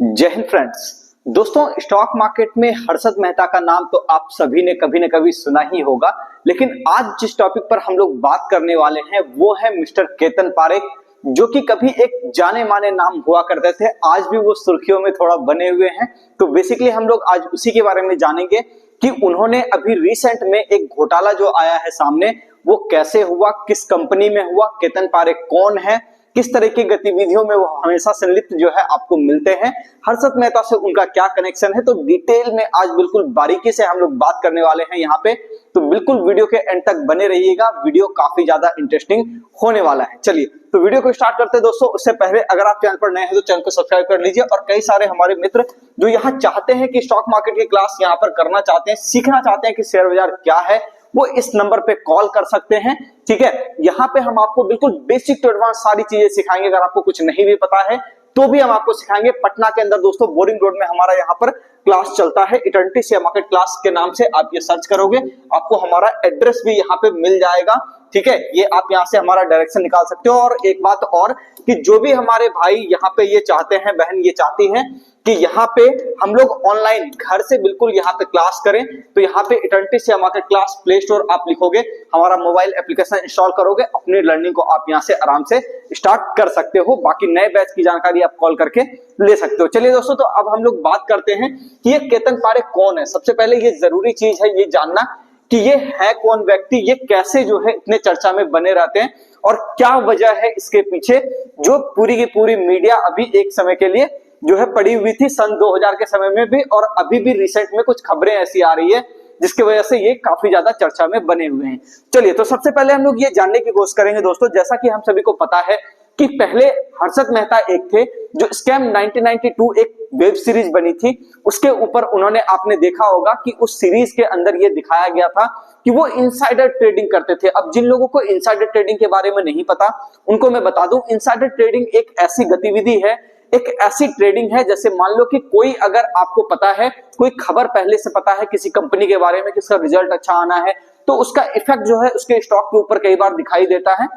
जय हिंद फ्रेंड्स। दोस्तों, stock market में हर्षद मेहता का नाम तो आप सभी ने कभी न कभी सुना ही होगा, लेकिन आज जिस टॉपिक पर हम लोग बात करने वाले हैं वो है मिस्टर केतन पारेख, जो कि कभी एक जाने माने नाम हुआ करते थे, आज भी वो सुर्खियों में थोड़ा बने हुए हैं। तो बेसिकली हम लोग आज उसी के बारे में जानेंगे कि उन्होंने अभी रिसेंट में एक घोटाला जो आया है सामने, वो कैसे हुआ, किस कंपनी में हुआ, केतन पारेख कौन है, किस तरह की गतिविधियों में वो हमेशा संलिप्त जो है आपको मिलते हैं, हर्षद मेहता से उनका क्या कनेक्शन है। तो डिटेल में आज बिल्कुल बारीकी से हम लोग बात करने वाले हैं यहाँ पे, तो बिल्कुल वीडियो के एंड तक बने रहिएगा, वीडियो काफी ज्यादा इंटरेस्टिंग होने वाला है। चलिए तो वीडियो को स्टार्ट करते हैं। दोस्तों, उससे पहले अगर आप चैनल पर नए हैं तो चैनल को सब्सक्राइब कर लीजिए, और कई सारे हमारे मित्र जो यहाँ चाहते हैं कि स्टॉक मार्केट की क्लास यहाँ पर करना चाहते हैं, सीखना चाहते हैं कि शेयर बाजार क्या है, वो इस नंबर पे कॉल कर सकते हैं। ठीक है, यहाँ पे हम आपको बिल्कुल बेसिक टू एडवांस सारी चीजें सिखाएंगे। अगर आपको कुछ नहीं भी पता है तो भी हम आपको सिखाएंगे। पटना के अंदर दोस्तों बोरिंग रोड में हमारा यहाँ पर क्लास चलता है, इटर्निटी शेयर मार्केट क्लास के नाम से। आप ये सर्च करोगे आपको हमारा एड्रेस भी यहाँ पे मिल जाएगा। ठीक है, ये आप यहाँ से हमारा डायरेक्शन निकाल सकते हो। और एक बात और कि जो भी हमारे भाई यहाँ पे ये चाहते हैं, बहन ये चाहती हैं कि यहाँ पे हम लोग ऑनलाइन घर से बिल्कुल यहाँ पे क्लास करें, तो यहाँ पे eternity share market class play store आप लिखोगे, हमारा मोबाइल एप्लीकेशन इंस्टॉल करोगे, अपनी लर्निंग को आप यहाँ से आराम से स्टार्ट कर सकते हो। बाकी नए बैच की जानकारी आप कॉल करके ले सकते हो। चलिए दोस्तों, तो अब हम लोग बात करते हैं कि ये केतन पारेख कौन है। सबसे पहले ये जरूरी चीज है ये जानना कि ये है कौन व्यक्ति, ये कैसे जो है इतने चर्चा में बने रहते हैं, और क्या वजह है इसके पीछे, जो पूरी की पूरी मीडिया अभी एक समय के लिए जो है पड़ी हुई थी सन 2000 के समय में भी, और अभी भी रिसेंट में कुछ खबरें ऐसी आ रही है जिसकी वजह से ये काफी ज्यादा चर्चा में बने हुए हैं। चलिए, तो सबसे पहले हम लोग ये जानने की कोशिश करेंगे दोस्तों, जैसा कि हम सभी को पता है कि पहले हर्षद मेहता एक थे जो स्कैम 1992 एक वेब सीरीज बनी थी, उसके ऊपर उन्होंने, आपने देखा होगा कि उस सीरीज के अंदर ये दिखाया गया था कि वो इनसाइडर ट्रेडिंग करते थे। अब जिन लोगों को इनसाइडर ट्रेडिंग के बारे में नहीं पता उनको मैं बता दूं, इनसाइडर ट्रेडिंग एक ऐसी गतिविधि है, एक ऐसी ट्रेडिंग है, जैसे मान लो कि कोई, अगर आपको पता है, कोई खबर पहले से पता है किसी कंपनी के बारे में कि इसका रिजल्ट अच्छा आना है, तो उसका इफेक्ट जो है उसके स्टॉक के ऊपर कई बार दिखाई देता है,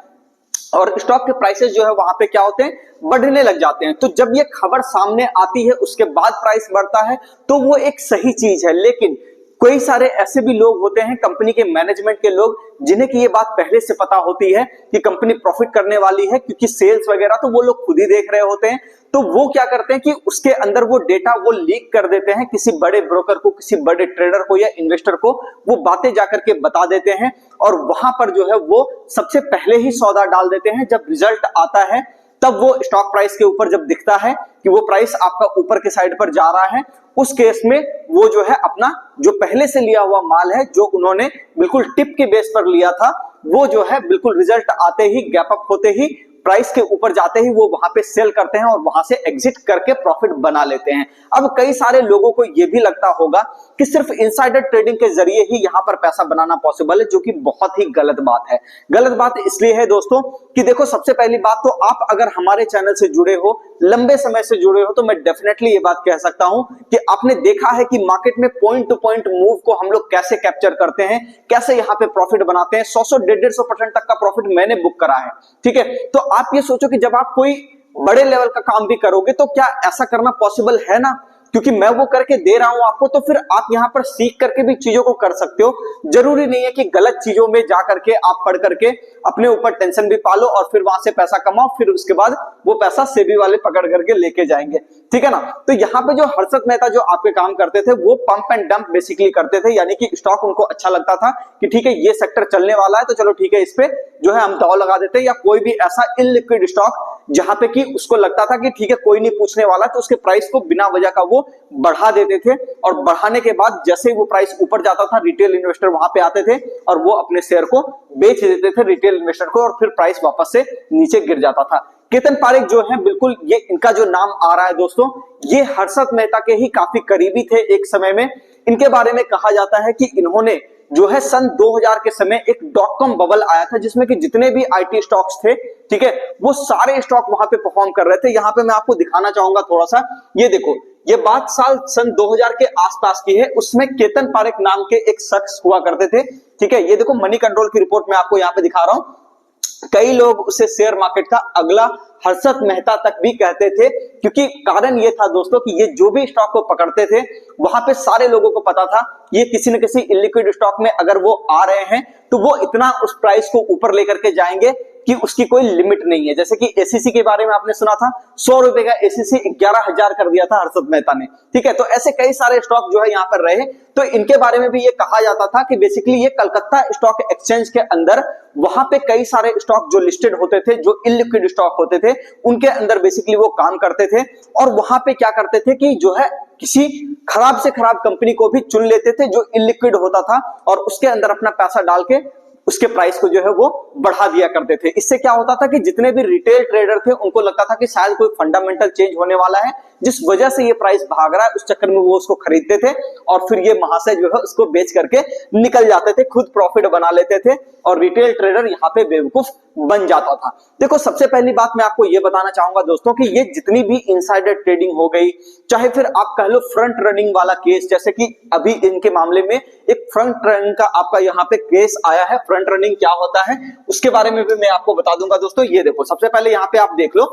और स्टॉक के प्राइसेस जो है वहां पे क्या होते हैं, बढ़ने लग जाते हैं। तो जब ये खबर सामने आती है उसके बाद प्राइस बढ़ता है, तो वो एक सही चीज है। लेकिन कई सारे ऐसे भी लोग होते हैं, कंपनी के मैनेजमेंट के लोग, जिन्हें की ये बात पहले से पता होती है कि कंपनी प्रॉफिट करने वाली है, क्योंकि सेल्स वगैरह तो वो लोग खुद ही देख रहे होते हैं। तो वो क्या करते हैं कि उसके अंदर वो डेटा वो लीक कर देते हैं किसी बड़े ब्रोकर को, किसी बड़े ट्रेडर को या इन्वेस्टर को, वो बातें जाकर के बता देते हैं, और वहां पर जो है वो सबसे पहले ही सौदा डाल देते हैं। जब रिजल्ट आता है तब वो स्टॉक प्राइस के ऊपर जब दिखता है कि वो प्राइस आपका ऊपर के साइड पर जा रहा है, उस केस में वो जो है अपना जो पहले से लिया हुआ माल है, जो उन्होंने बिल्कुल टिप के बेस पर लिया था, वो जो है बिल्कुल रिजल्ट आते ही, गैप अप होते ही, प्राइस के ऊपर जाते ही वो वहां पे सेल करते हैं और वहां से एग्जिट करके प्रॉफिट बना लेते हैं। अब कई सारे लोगों को ये भी लगता होगा कि सिर्फ इनसाइडर ट्रेडिंग के जरिए ही यहां पर पैसा बनाना पॉसिबल है, जो कि बहुत ही गलत बात है। गलत बात इसलिए है दोस्तों कि देखो, सबसे पहली बात तो आप अगर हमारे चैनल से जुड़े हो, लंबे समय से जुड़े हो, तो मैं डेफिनेटली ये बात कह सकता हूं कि आपने देखा है कि मार्केट में पॉइंट टू पॉइंट मूव को हम लोग कैसे कैप्चर करते हैं, कैसे यहां पे प्रॉफिट बनाते हैं। 100 150% तक का प्रॉफिट मैंने बुक करा है। ठीक है, तो आप ये सोचो कि जब आप कोई बड़े लेवल का काम भी करोगे तो क्या ऐसा करना पॉसिबल है ना, क्योंकि मैं वो करके दे रहा हूं आपको, तो फिर आप यहां पर सीख करके भी चीजों को कर सकते हो। जरूरी नहीं है कि गलत चीजों में जा करके आप पढ़ करके अपने ऊपर टेंशन भी पालो और फिर वहां से पैसा कमाओ, फिर उसके बाद वो पैसा सेबी वाले पकड़ करके लेके जाएंगे। ठीक है ना, तो यहाँ पे जो हर्षद मेहता जो आपके काम करते थे, वो पंप एंड डंप बेसिकली करते थे, यानी कि स्टॉक उनको अच्छा लगता था कि ठीक है ये सेक्टर चलने वाला है, तो चलो ठीक है इस पे जो है हम दाव लगा देते हैं, या कोई भी ऐसा इनलिक्विड स्टॉक जहां पे कि उसको लगता था कि ठीक है कोई नहीं पूछने वाला, तो उसके प्राइस को बिना वजह का वो बढ़ा देते थे, और बढ़ाने के बाद जैसे ही वो प्राइस ऊपर जाता था, रिटेल इन्वेस्टर वहां पे आते थे और वो अपने शेयर को बेच देते थे रिटेल इन्वेस्टर को, और फिर प्राइस वापस से नीचे गिर जाता था। केतन पारेख जो है, बिल्कुल ये इनका जो नाम आ रहा है दोस्तों, ये हर्षद मेहता के ही काफी करीबी थे एक समय में। इनके बारे में कहा जाता है कि इन्होंने जो है सन 2000 के समय एक .com बबल आया था, जिसमें कि जितने भी आईटी स्टॉक्स थे, ठीक है, वो सारे स्टॉक वहां पे परफॉर्म कर रहे थे। यहां पे मैं आपको दिखाना चाहूंगा थोड़ा सा, ये देखो, ये बात साल सन 2000 के आसपास की है। उसमें केतन पारेख नाम के एक शख्स हुआ करते थे। ठीक है, ये देखो मनी कंट्रोल की रिपोर्ट मैं आपको यहाँ पे दिखा रहा हूं। कई लोग उसे शेयर मार्केट का अगला हर्षद मेहता तक भी कहते थे, क्योंकि कारण ये था दोस्तों कि ये जो भी स्टॉक को पकड़ते थे वहां पे सारे लोगों को पता था ये किसी न किसी इलिक्विड स्टॉक में अगर वो आ रहे हैं तो वो इतना उस प्राइस को ऊपर लेकर के जाएंगे कि उसकी कोई लिमिट नहीं है। जैसे कि एसीसी के बारे में आपने सुना था, 100 रुपए का एसीसी 11,000 कर दिया था हर्षद मेहता ने, ठीक है। तो ऐसे कई सारे स्टॉक जो है यहाँ पर रहे, तो इनके बारे में भी ये कहा जाता था कि बेसिकली ये कलकत्ता स्टॉक एक्सचेंज के अंदर वहां पे कई सारे स्टॉक जो लिस्टेड होते थे, जो इलिक्विड स्टॉक होते थे, उनके अंदर बेसिकली वो काम करते थे और वहां पे क्या करते थे कि जो है किसी खराब से खराब कंपनी को भी चुन लेते थे जो इलिक्विड होता था और उसके अंदर अपना पैसा डाल के उसके प्राइस को जो है वो बढ़ा दिया करते थे। इससे क्या होता था कि जितने भी रिटेल ट्रेडर थे उनको लगता था कि शायद कोई फंडामेंटल चेंज होने वाला है जिस वजह से ये प्राइस भाग रहा है, उस चक्कर में वो उसको खरीदते थे और फिर ये महाशय जो है उसको बेच करके निकल जाते थे, खुद प्रॉफिट बना लेते थे और रिटेल ट्रेडर यहाँ पे बेवकूफ बन जाता था। देखो सबसे पहली बात मैं आपको ये बताना चाहूंगा दोस्तों कि ये जितनी भी इनसाइडर ट्रेडिंग हो गई, चाहे फिर आप कह लो फ्रंट रनिंग वाला केस, जैसे कि अभी इनके मामले में एक फ्रंट रनिंग का आपका यहाँ पे केस आया है। फ्रंट रनिंग क्या होता है उसके बारे में भी मैं आपको बता दूंगा दोस्तों। ये देखो सबसे पहले यहाँ पे आप देख लो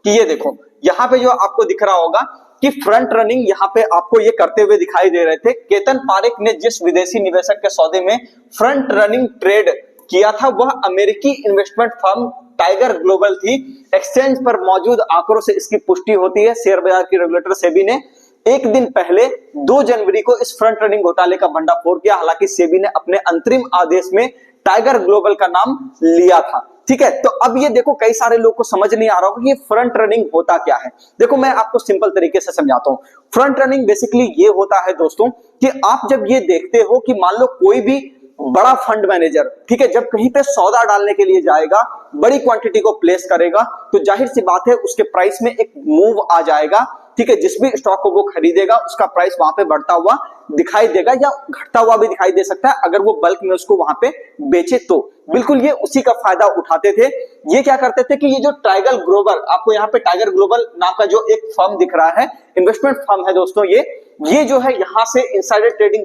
कि ये देखो यहाँ पे जो आपको दिख रहा होगा कि फ्रंट रनिंग यहाँ पे आपको ये करते हुए दिखाई दे रहे थे। केतन पारेख ने जिस विदेशी निवेशक के सौदे में फ्रंट रनिंग ट्रेड किया था वह अमेरिकी इन्वेस्टमेंट फर्म टाइगर ग्लोबल थी। एक्सचेंज पर मौजूद आंकड़ों से इसकी पुष्टि होती है। शेयर बाजार की रेगुलेटर सेबी ने एक दिन पहले 2 जनवरी को इस फ्रंट रनिंग घोटाले का भंडाफोड़ किया। हालांकि सेबी ने अपने अंतरिम आदेश में टाइगर ग्लोबल का नाम लिया था, ठीक है। तो अब ये देखो कई सारे लोग को समझ नहीं आ रहा होगा कि ये फ्रंट रनिंग होता क्या है। देखो मैं आपको सिंपल तरीके से समझाता हूं। फ्रंट रनिंग बेसिकली ये होता है दोस्तों कि आप जब ये देखते हो कि मान लो कोई भी बड़ा फंड मैनेजर, ठीक है, जब कहीं पे सौदा डालने के लिए जाएगा, बड़ी क्वांटिटी को प्लेस करेगा तो जाहिर सी बात है उसके प्राइस में एक मूव आ जाएगा, ठीक है। जिस भी स्टॉक को वो खरीदेगा उसका प्राइस वहां पे बढ़ता हुआ दिखाई देगा या घटता हुआ भी दिखाई दे सकता है अगर वो बल्क में उसको वहां पे बेचे तो। बिल्कुल ये उसी का फायदा उठाते थे। ये क्या करते थे कि ये जो टाइगर ग्लोबल, आपको यहाँ पे टाइगर ग्लोबल नाम का जो एक फर्म दिख रहा है, इन्वेस्टमेंट फर्म है दोस्तों, ये जो है यहां से इनसाइडर ट्रेडिंग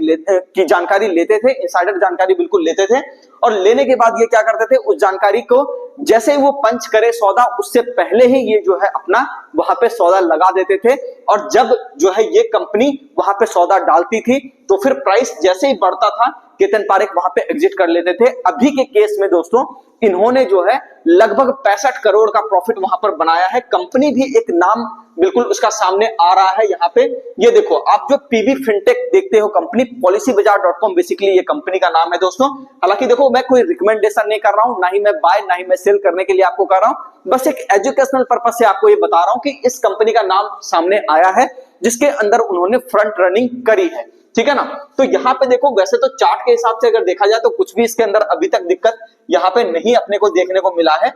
की जानकारी लेते थे, इनसाइडर जानकारी बिल्कुल लेते थे और लेने के बाद ये क्या करते थे उस जानकारी को जैसे ही वो पंच करे सौदा उससे पहले ही ये जो है अपना वहां पे सौदा लगा देते थे और जब जो है ये कंपनी वहां पे सौदा डालती थी तो फिर प्राइस जैसे ही बढ़ता था केतन पारेख वहां पे एग्जिट कर लेते थे। अभी के केस में दोस्तों इन्होंने जो है लगभग 65 करोड़ का प्रॉफिट वहां पर बनाया है। कंपनी भी एक नाम बिल्कुल उसका सामने आ रहा है यहाँ पे। ये देखो आप जो पीबी फिनटेक देखते हो कंपनी, policybazaar.com बेसिकली ये कंपनी का नाम है दोस्तों। हालांकि देखो मैं कोई रिकमेंडेशन नहीं कर रहा हूं, ना ही मैं बाय ना ही मैं सेल करने के लिए आपको कर रहा हूं, बस एक एजुकेशनल पर्पस से आपको ये बता रहा हूं कि इस कंपनी का नाम सामने आया है जिसके अंदर उन्होंने फ्रंट रनिंग करी है, ठीक है ना। तो यहाँ पे देखो वैसे तो चार्ट के हिसाब से अगर देखा जाए तो कुछ भी इसके अंदर अभी तक दिक्कत यहाँ पे नहीं अपने को देखने को मिला है,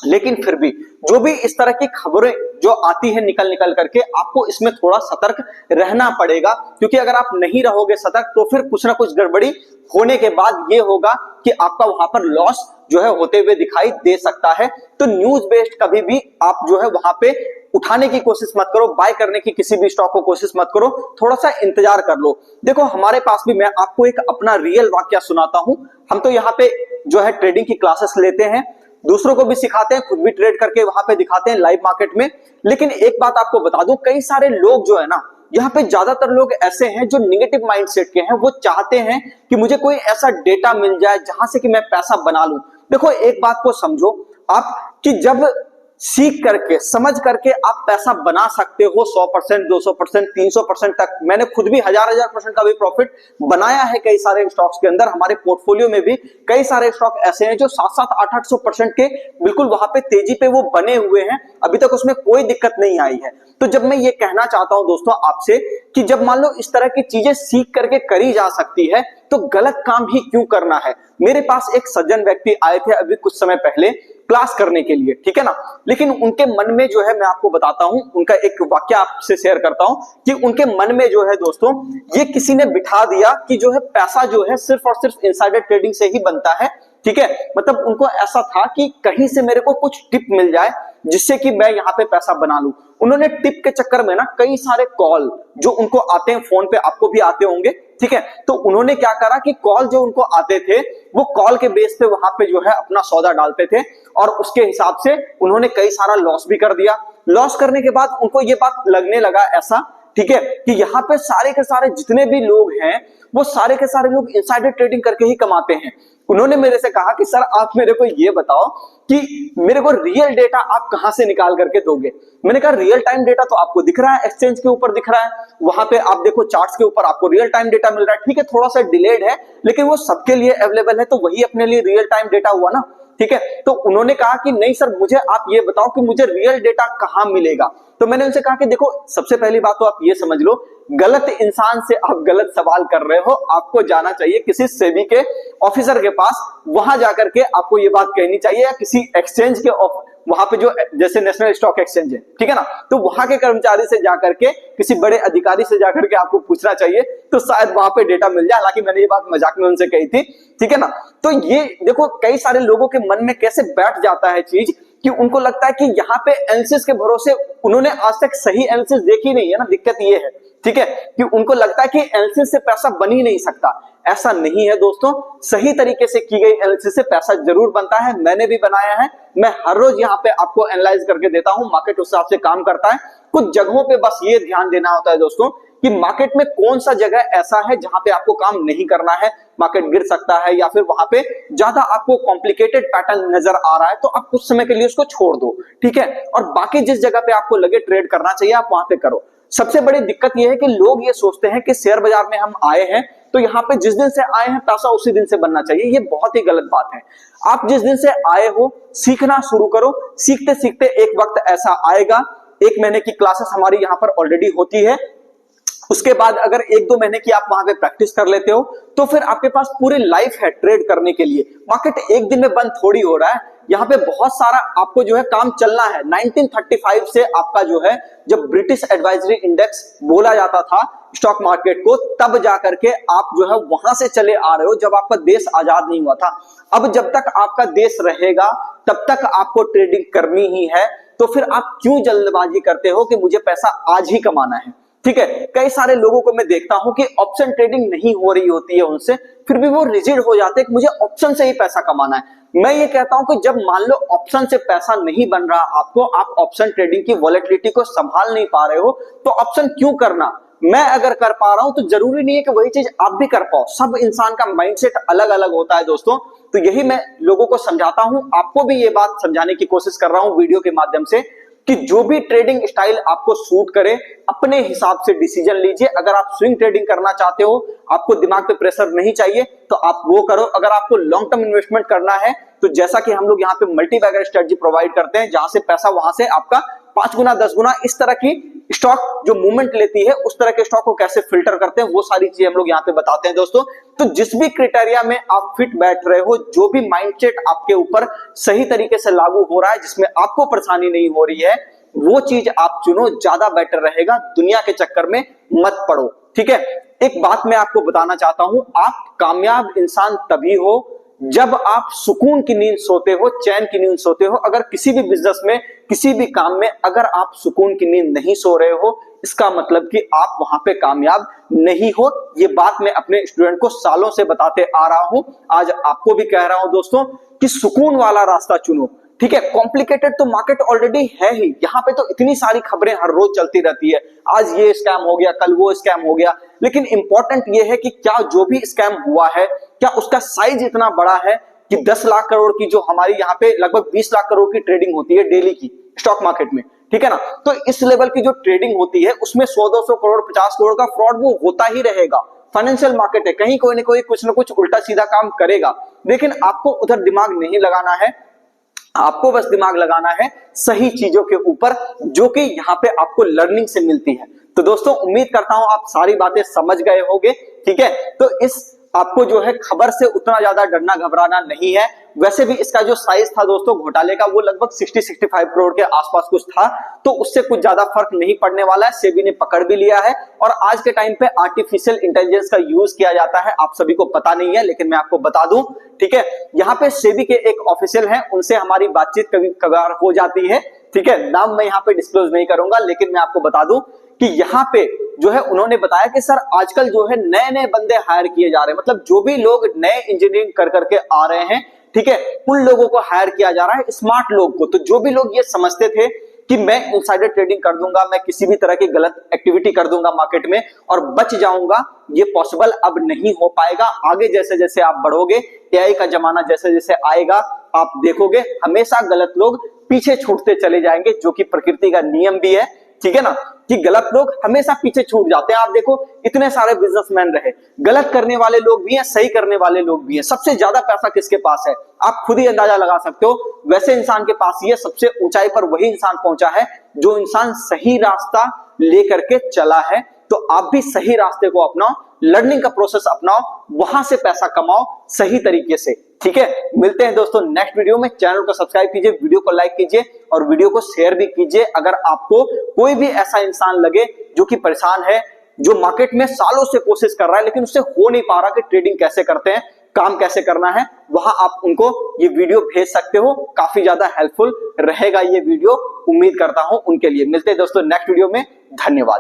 लेकिन फिर भी जो भी इस तरह की खबरें जो आती है निकल निकल करके आपको इसमें थोड़ा सतर्क रहना पड़ेगा, क्योंकि अगर आप नहीं रहोगे सतर्क तो फिर कुछ ना कुछ गड़बड़ी होने के बाद ये होगा कि आपका वहां पर लॉस जो है होते हुए दिखाई दे सकता है। तो न्यूज बेस्ड कभी भी आप जो है वहां पे उठाने की कोशिश मत करो, बाय करने की किसी भी स्टॉक को कोशिश मत करो, थोड़ा सा इंतजार कर लो। देखो हमारे पास भी, मैं आपको एक अपना रियल वाकया सुनाता हूं। हम तो यहाँ पे जो है ट्रेडिंग की क्लासेस लेते हैं, दूसरों को भी सिखाते हैं, खुद भी ट्रेड करके वहां पे दिखाते हैं लाइव मार्केट में। लेकिन एक बात आपको बता दूं, कई सारे लोग जो है ना यहाँ पे ज्यादातर लोग ऐसे हैं जो निगेटिव माइंडसेट के हैं। वो चाहते हैं कि मुझे कोई ऐसा डेटा मिल जाए जहां से कि मैं पैसा बना लूं। देखो एक बात को समझो आप कि जब सीख करके समझ करके आप पैसा बना सकते हो 100%, 200%, 300% तक। मैंने खुद भी हजार % का भी प्रॉफिट बनाया है कई सारे स्टॉक्स के अंदर। हमारे पोर्टफोलियो में भी कई सारे स्टॉक ऐसे हैं जो 700, 800% के बिल्कुल वहां पे तेजी पे वो बने हुए हैं, अभी तक उसमें कोई दिक्कत नहीं आई है। तो जब मैं ये कहना चाहता हूं दोस्तों आपसे कि जब मान लो इस तरह की चीजें सीख करके करी जा सकती है तो गलत काम ही क्यों करना है। मेरे पास एक सज्जन व्यक्ति आए थे अभी कुछ समय पहले क्लास करने के लिए, ठीक है ना, लेकिन उनके मन में जो है, मैं आपको बताता हूं, उनका एक वाक्य आपसे शेयर करता हूं कि उनके मन में जो है दोस्तों ये किसी ने बिठा दिया कि जो है पैसा जो है सिर्फ और सिर्फ इनसाइडर ट्रेडिंग से ही बनता है, ठीक है, मतलब उनको ऐसा था कि कहीं से मेरे को कुछ टिप मिल जाए जिससे कि मैं यहाँ पे पैसा बना लूं। उन्होंने टिप के चक्कर में ना कई सारे कॉल जो उनको आते हैं फोन पे, आपको भी आते होंगे, ठीक है, तो उन्होंने क्या करा कि कॉल जो उनको आते थे वो कॉल के बेस पे वहां पे जो है अपना सौदा डालते थे और उसके हिसाब से उन्होंने कई सारा लॉस भी कर दिया। लॉस करने के बाद उनको ये बात लगने लगा ऐसा, ठीक है, कि यहाँ पे सारे के सारे जितने भी लोग हैं वो सारे के सारे लोग इनसाइडर ट्रेडिंग करके ही कमाते हैं। उन्होंने मेरे से कहा कि सर आप मेरे को ये बताओ कि मेरे को रियल डेटा आप कहां से निकाल करके दोगे। मैंने कहा रियल टाइम डेटा तो आपको दिख रहा है, एक्सचेंज के ऊपर दिख रहा है, वहां पे आप देखो चार्ट्स के ऊपर आपको रियल टाइम डेटा मिल रहा है, ठीक है थोड़ा सा डिलेड है लेकिन वो सबके लिए अवेलेबल है, तो वही अपने लिए रियल टाइम डेटा हुआ ना, ठीक है। तो उन्होंने कहा कि नहीं सर मुझे आप ये बताओ कि मुझे रियल डेटा कहां मिलेगा। तो मैंने उनसे कहा कि देखो सबसे पहली बात तो आप ये समझ लो, गलत इंसान से आप गलत सवाल कर रहे हो, आपको जाना चाहिए किसी सेबी के ऑफिसर के पास, वहां जाकर के आपको ये बात कहनी चाहिए, या किसी एक्सचेंज के वहां पे जो जैसे नेशनल स्टॉक एक्सचेंज है, ठीक है ना, तो वहां के कर्मचारी से जाकर के किसी बड़े अधिकारी से जाकर के आपको पूछना चाहिए, तो शायद वहां पे डेटा मिल जाए। हालांकि मैंने ये बात मजाक में उनसे कही थी, ठीक है ना। तो ये देखो कई सारे लोगों के मन में कैसे बैठ जाता है चीज कि उनको लगता है कि यहाँ पे एनालिसिस के भरोसे, उन्होंने आज तक सही एनालिसिस देखी नहीं है ना, दिक्कत ये है, ठीक है, कि उनको लगता है कि एनालिसिस से पैसा बन ही नहीं सकता। ऐसा नहीं है दोस्तों, सही तरीके से की गई एनालिसिस से पैसा जरूर बनता है, मैंने भी बनाया है, मैं हर रोज यहाँ पे आपको एनालाइज करके देता हूं, मार्केट उस हिसाब से काम करता है। कुछ जगहों पे बस ये ध्यान देना होता है दोस्तों कि मार्केट में कौन सा जगह ऐसा है जहां पे आपको काम नहीं करना है, मार्केट गिर सकता है या फिर वहां पे ज्यादा आपको कॉम्प्लिकेटेड पैटर्न नजर आ रहा है, तो आप कुछ समय के लिए उसको छोड़ दो, ठीक है, और बाकी जिस जगह पे आपको लगे ट्रेड करना चाहिए आप वहां पे करो। सबसे बड़ी दिक्कत यह है कि लोग ये सोचते हैं कि शेयर बाजार में हम आए हैं तो यहाँ पे जिस दिन से आए हैं पैसा उसी दिन से बनना चाहिए, ये बहुत ही गलत बात है। आप जिस दिन से आए हो सीखना शुरू करो, सीखते सीखते एक वक्त ऐसा आएगा, 1 महीने की क्लासेस हमारी यहाँ पर ऑलरेडी होती है, उसके बाद अगर 1-2 महीने की आप वहां पे प्रैक्टिस कर लेते हो तो फिर आपके पास पूरी लाइफ है ट्रेड करने के लिए। मार्केट एक दिन में बंद थोड़ी हो रहा है, यहाँ पे बहुत सारा आपको जो है काम चलना है। 1935 से आपका जो है, जब ब्रिटिश एडवाइजरी इंडेक्स बोला जाता था स्टॉक मार्केट को, तब जाकर के आप जो है वहां से चले आ रहे हो जब आपका देश आजाद नहीं हुआ था। अब जब तक आपका देश रहेगा तब तक आपको ट्रेडिंग करनी ही है, तो फिर आप क्यों जल्दबाजी करते हो कि मुझे पैसा आज ही कमाना है, ठीक है। कई सारे लोगों को मैं देखता हूं कि ऑप्शन ट्रेडिंग नहीं हो रही होती है उनसे, फिर भी वो रिजिड हो जाते हैं कि मुझे ऑप्शन से ही पैसा कमाना है। मैं ये कहता हूं कि जब मान लो ऑप्शन से पैसा नहीं बन रहा आपको, आप ऑप्शन ट्रेडिंग की वॉलेटिलिटी को संभाल नहीं पा रहे हो, तो ऑप्शन क्यों करना। मैं अगर कर पा रहा हूं तो जरूरी नहीं है कि वही चीज आप भी कर पाओ। सब इंसान का माइंडसेट अलग अलग होता है दोस्तों, तो यही मैं लोगों को समझाता हूं, आपको भी ये बात समझाने की कोशिश कर रहा हूं वीडियो के माध्यम से कि जो भी ट्रेडिंग स्टाइल आपको सूट करे अपने हिसाब से डिसीजन लीजिए। अगर आप स्विंग ट्रेडिंग करना चाहते हो, आपको दिमाग पे प्रेशर नहीं चाहिए, तो आप वो करो। अगर आपको लॉन्ग टर्म इन्वेस्टमेंट करना है तो जैसा कि हम लोग यहाँ पे मल्टी बैगर स्ट्रेटजी प्रोवाइड करते हैं, जहां से पैसा वहां से आपका 5 गुना 10 गुना इस तरह की स्टॉक जो मूवमेंट लेती है, उस तरह के स्टॉक को कैसे फिल्टर करते हैं, वो सारी चीजें हम लोग यहाँ पे बताते हैं दोस्तों। तो जिस भी क्राइटेरिया में आप फिट बैठ रहे हो, जो भी माइंडसेट आपके ऊपर सही तरीके से लागू हो रहा है, जिसमें आपको परेशानी नहीं हो रही है, वो चीज आप चुनो, ज्यादा बेटर रहेगा। दुनिया के चक्कर में मत पड़ो, ठीक है। एक बात मैं आपको बताना चाहता हूं, आप कामयाब इंसान तभी हो जब आप सुकून की नींद सोते हो, चैन की नींद सोते हो। अगर किसी भी बिजनेस में, किसी भी काम में अगर आप सुकून की नींद नहीं सो रहे हो, इसका मतलब कि आप वहां पे कामयाब नहीं हो। ये बात मैं अपने स्टूडेंट को सालों से बताते आ रहा हूं, आज आपको भी कह रहा हूं दोस्तों कि सुकून वाला रास्ता चुनो, ठीक है। कॉम्प्लिकेटेड तो मार्केट ऑलरेडी है ही, यहाँ पे तो इतनी सारी खबरें हर रोज चलती रहती है, आज ये स्कैम हो गया, कल वो स्कैम हो गया, लेकिन इंपॉर्टेंट ये है कि क्या जो भी स्कैम हुआ है, क्या उसका साइज इतना बड़ा है कि 10 लाख करोड़ की, जो हमारी यहाँ पे लगभग 20 लाख करोड़ की ट्रेडिंग होती है डेली की स्टॉक मार्केट में, ठीक है ना, तो इस लेवल की जो ट्रेडिंग होती है उसमें 100-200 करोड़ 50 करोड़ का फ्रॉड वो होता ही रहेगा। फाइनेंशियल मार्केट है, कहीं कोई ना कोई कुछ ना कुछ उल्टा सीधा काम करेगा, लेकिन आपको उधर दिमाग नहीं लगाना है, आपको बस दिमाग लगाना है सही चीजों के ऊपर, जो कि यहाँ पे आपको लर्निंग से मिलती है। तो दोस्तों उम्मीद करता हूं आप सारी बातें समझ गए होंगे, ठीक है। तो इस आपको जो है खबर से उतना ज्यादा डरना घबराना नहीं है। वैसे भी इसका जो साइज था दोस्तों घोटाले का वो लगभग 60-65 करोड़ के आसपास कुछ था, तो उससे कुछ ज्यादा फर्क नहीं पड़ने वाला है। सेबी ने पकड़ भी लिया है और आज के टाइम पे आर्टिफिशियल इंटेलिजेंस का यूज किया जाता है, आप सभी को पता नहीं है लेकिन मैं आपको बता दूं, ठीक है। यहाँ पे सेबी के एक ऑफिशियल हैं, उनसे हमारी बातचीत कभी कभार हो जाती है, ठीक है। नाम मैं यहाँ पे डिस्क्लोज नहीं करूंगा, लेकिन मैं आपको बता दूं कि यहाँ पे जो है उन्होंने बताया कि सर आजकल जो है नए नए बंदे हायर किए जा रहे हैं, मतलब जो भी लोग नए इंजीनियरिंग कर करके आ रहे हैं, ठीक है, उन लोगों को हायर किया जा रहा है, स्मार्ट लोग को। तो जो भी लोग ये समझते थे कि मैं इनसाइडर ट्रेडिंग कर दूंगा, मैं किसी भी तरह की गलत एक्टिविटी कर दूंगा मार्केट में और बच जाऊंगा, ये पॉसिबल अब नहीं हो पाएगा। आगे जैसे जैसे आप बढ़ोगे, एआई का जमाना जैसे जैसे आएगा, आप देखोगे हमेशा गलत लोग पीछे छूटते चले जाएंगे, जो कि प्रकृति का नियम भी है, ठीक है ना, कि गलत लोग हमेशा पीछे छूट जाते हैं। आप देखो इतने सारे बिजनेसमैन रहे, गलत करने वाले लोग भी हैं, सही करने वाले लोग भी हैं। सबसे ज्यादा पैसा किसके पास है, आप खुद ही अंदाजा लगा सकते हो। वैसे इंसान के पास ये सबसे ऊंचाई पर वही इंसान पहुंचा है जो इंसान सही रास्ता लेकर के चला है। तो आप भी सही रास्ते को अपनाओ, लर्निंग का प्रोसेस अपनाओ, वहां से पैसा कमाओ सही तरीके से, ठीक है। मिलते हैं दोस्तों नेक्स्ट वीडियो में। चैनल को सब्सक्राइब कीजिए, वीडियो को लाइक कीजिए और वीडियो को शेयर भी कीजिए। अगर आपको कोई भी ऐसा इंसान लगे जो कि परेशान है, जो मार्केट में सालों से कोशिश कर रहा है लेकिन उससे हो नहीं पा रहा कि ट्रेडिंग कैसे करते हैं, काम कैसे करना है, वहां आप उनको ये वीडियो भेज सकते हो। काफी ज्यादा हेल्पफुल रहेगा ये वीडियो, उम्मीद करता हूं उनके लिए। मिलते हैं दोस्तों नेक्स्ट वीडियो में, धन्यवाद।